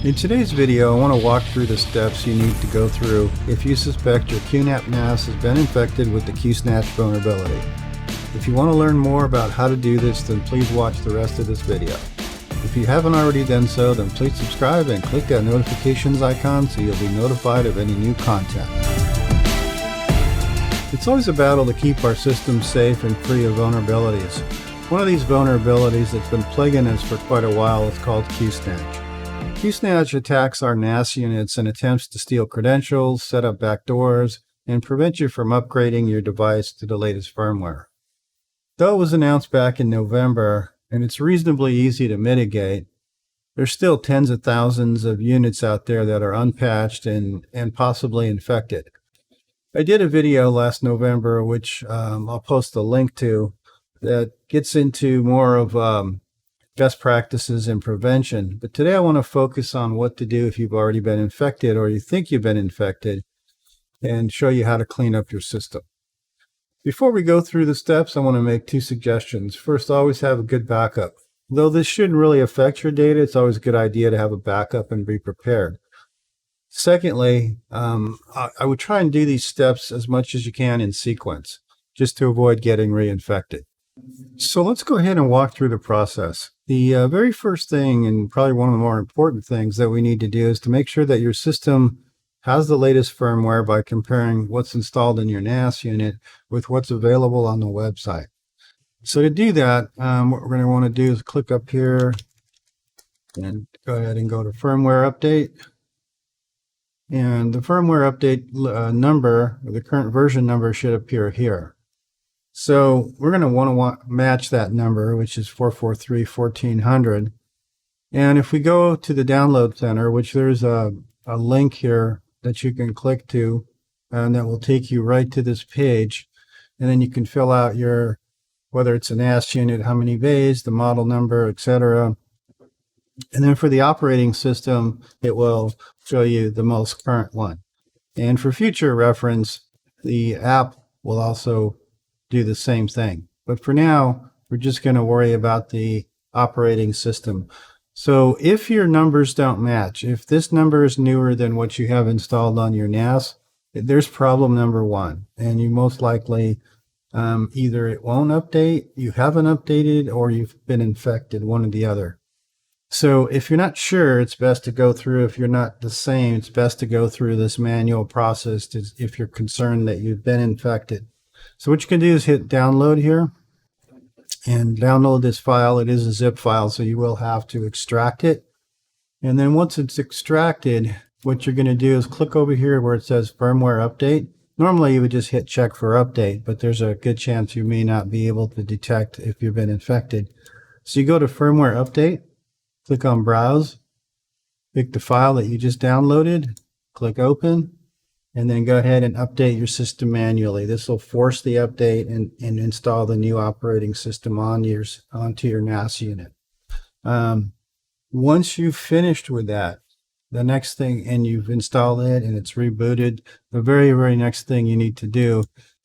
In today's video, I want to walk through the steps you need to go through if you suspect your QNAP NAS has been infected with the QSnatch vulnerability. If you want to learn more about how to do this, then please watch the rest of this video. If you haven't already done so, then please subscribe and click that notifications icon so you'll be notified of any new content. It's always a battle to keep our systems safe and free of vulnerabilities. One of these vulnerabilities that's been plaguing us for quite a while is called QSnatch. QSnatch attacks our NAS units and attempts to steal credentials, set up backdoors, and prevent you from upgrading your device to the latest firmware. Though it was announced back in November, and it's reasonably easy to mitigate, there's still tens of thousands of units out there that are unpatched and possibly infected. I did a video last November, which I'll post a link to, that gets into more of best practices in prevention. But today I want to focus on what to do if you've already been infected or you think you've been infected, and show you how to clean up your system. Before we go through the steps, I want to make two suggestions. First, always have a good backup. Though this shouldn't really affect your data, it's always a good idea to have a backup and be prepared. Secondly, I would try and do these steps as much as you can in sequence, just to avoid getting reinfected. So let's go ahead and walk through the process. The very first thing, and probably one of the more important things that we need to do, is to make sure that your system has the latest firmware by comparing what's installed in your NAS unit with what's available on the website. So to do that, what we're going to want to do is click up here and go ahead and go to Firmware Update. And the firmware update number, or the current version number, should appear here. So we're going to want to match that number, which is 443-1400. And if we go to the Download Center, which there's a link here that you can click to, and that will take you right to this page. And then you can fill out your, whether it's a NAS unit, how many bays, the model number, etc. And then for the operating system, it will show you the most current one. And for future reference, the app will also do the same thing. But for now, we're just going to worry about the operating system. So if your numbers don't match, if this number is newer than what you have installed on your NAS, there's problem number one. And you most likely either it won't update, you haven't updated, or you've been infected, one or the other. So if you're not sure, it's best to go through, if you're not the same, it's best to go through this manual process if you're concerned that you've been infected. So what you can do is hit download here and download this file. It is a zip file, so you will have to extract it. And then once it's extracted, what you're going to do is click over here where it says firmware update. Normally you would just hit check for update, but there's a good chance you may not be able to detect if you've been infected. So you go to firmware update, click on browse, pick the file that you just downloaded, click open, and then go ahead and update your system manually. This will force the update and install the new operating system onto your NAS unit. Once you've finished with that, the next thing, and you've installed it and it's rebooted, the very, very next thing you need to do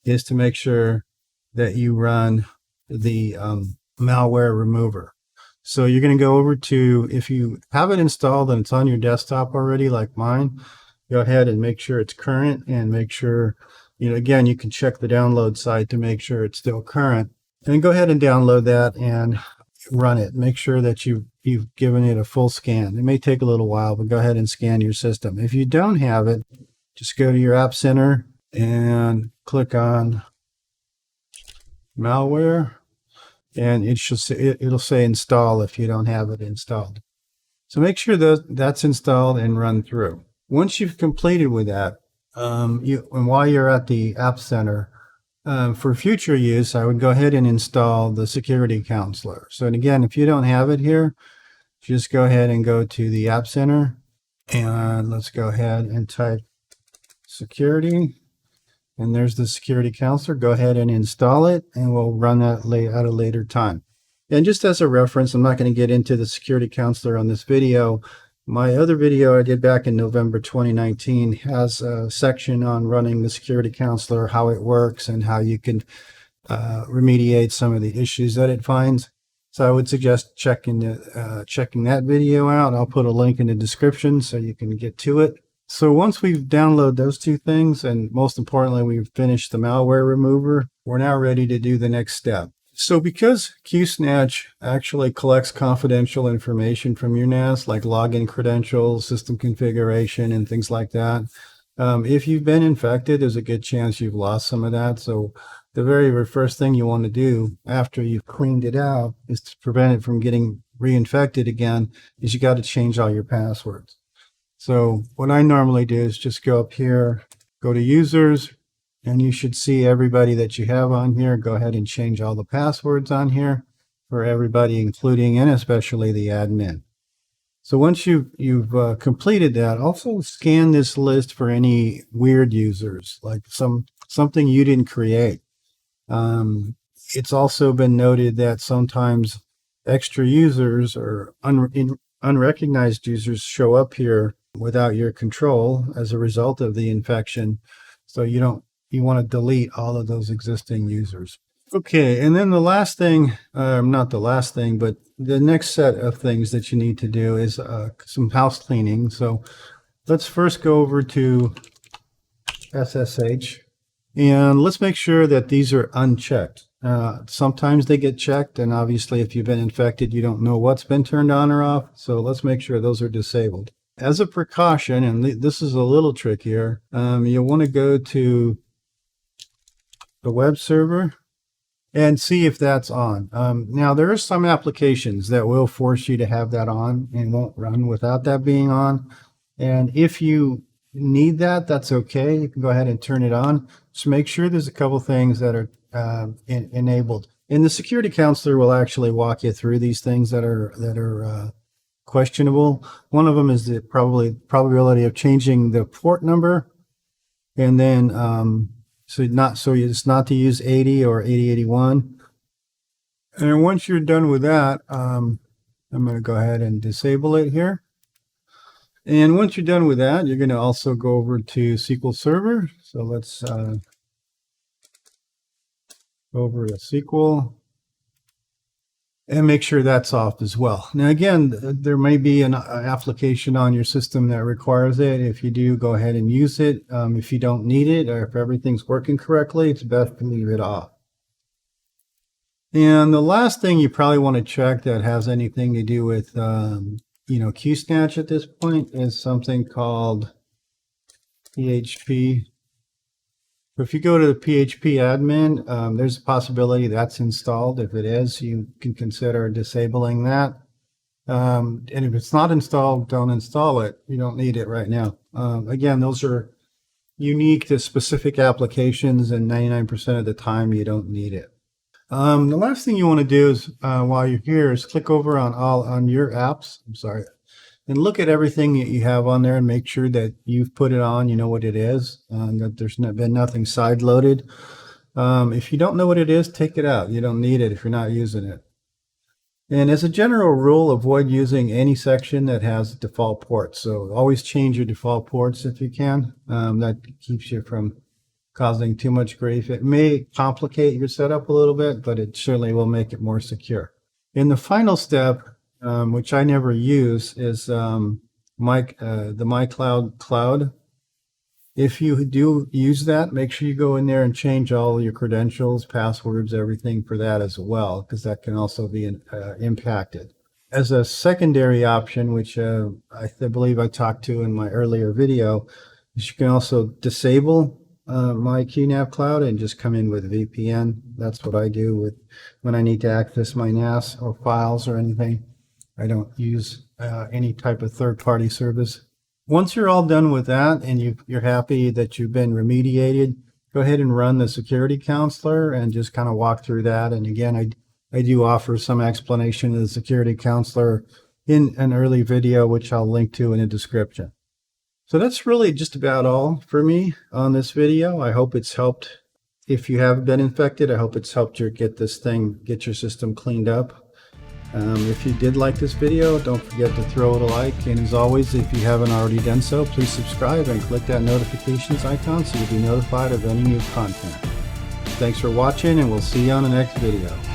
is to make sure that you run the Malware Remover. So you're going to go over to, if you have it installed and it's on your desktop already, like mine, go ahead and make sure it's current, and make sure, again, you can check the download site to make sure it's still current. And go ahead and download that and run it. Make sure that you've given it a full scan. It may take a little while, but go ahead and scan your system. If you don't have it, just go to your App Center and click on Malware, and it'll say install if you don't have it installed. So make sure that's installed and run through. Once you've completed with that, and while you're at the App Center, for future use, I would go ahead and install the Security Counselor. So again, if you don't have it here, just go ahead and go to the App Center, and let's go ahead and type security. And there's the Security Counselor. Go ahead and install it, and we'll run that at a later time. And just as a reference, I'm not going to get into the Security Counselor on this video. My other video I did back in November 2019 has a section on running the Security Counselor, how it works, and how you can remediate some of the issues that it finds. So I would suggest checking that video out. I'll put a link in the description so you can get to it. So once we've downloaded those two things, and most importantly, we've finished the malware remover, we're now ready to do the next step. So because QSnatch actually collects confidential information from your NAS, like login credentials, system configuration, and things like that, if you've been infected, there's a good chance you've lost some of that. So the very first thing you want to do after you've cleaned it out is to prevent it from getting reinfected again, is you got to change all your passwords. So what I normally do is just go up here, go to users, and you should see everybody that you have on here. Go ahead and change all the passwords on here for everybody, including and especially the admin. So once you've completed that, also scan this list for any weird users, like something you didn't create. It's also been noted that sometimes extra users or unrecognized users show up here without your control as a result of the infection. So you want to delete all of those existing users. Okay, and then the last thing, not the last thing, but the next set of things that you need to do is some house cleaning. So let's first go over to SSH, and let's make sure that these are unchecked. Sometimes they get checked, and obviously if you've been infected, you don't know what's been turned on or off. So let's make sure those are disabled. As a precaution, and this is a little trickier, you'll want to go to the web server and see if that's on. Now, there are some applications that will force you to have that on and won't run without that being on. And if you need that, that's okay. You can go ahead and turn it on. Just make sure there's a couple things that are enabled. And the security counselor will actually walk you through these things that are questionable. One of them is the probability of changing the port number, and then so it's not to use 80 or 8081. And once you're done with that, I'm going to go ahead and disable it here. And once you're done with that, you're going to also go over to SQL Server. So let's go over to SQL. And make sure that's off as well. Now, again, there may be an application on your system that requires it. If you do, go ahead and use it. If you don't need it, or if everything's working correctly, it's best to leave it off. And the last thing you probably want to check that has anything to do with QSnatch at this point is something called PHP. If you go to the PHP admin, there's a possibility that's installed. If it is, you can consider disabling that. And if it's not installed, don't install it. You don't need it right now. Again, those are unique to specific applications, and 99% of the time you don't need it. The last thing you want to do is, while you're here, is click over on your apps. And look at everything that you have on there and make sure that you've put it on, you know what it is, that there's been nothing side loaded. If you don't know what it is, take it out. You don't need it if you're not using it. And as a general rule, avoid using any section that has default ports. So always change your default ports if you can. That keeps you from causing too much grief. It may complicate your setup a little bit, but it certainly will make it more secure. In the final step, which I never use, is the MyCloud Cloud. If you do use that, make sure you go in there and change all your credentials, passwords, everything for that as well, because that can also be impacted. As a secondary option, which I believe I talked to in my earlier video, is you can also disable my QNAP Cloud and just come in with VPN. That's what I do when I need to access my NAS or files or anything. I don't use any type of third-party service. Once you're all done with that and you're happy that you've been remediated, go ahead and run the security counselor and just kind of walk through that. And again, I do offer some explanation of the security counselor in an early video, which I'll link to in the description. So that's really just about all for me on this video. I hope it's helped. If you have been infected, I hope it's helped you get your system cleaned up. If you did like this video, don't forget to throw it a like. And as always, if you haven't already done so, please subscribe and click that notifications icon so you'll be notified of any new content. Thanks for watching, and we'll see you on the next video.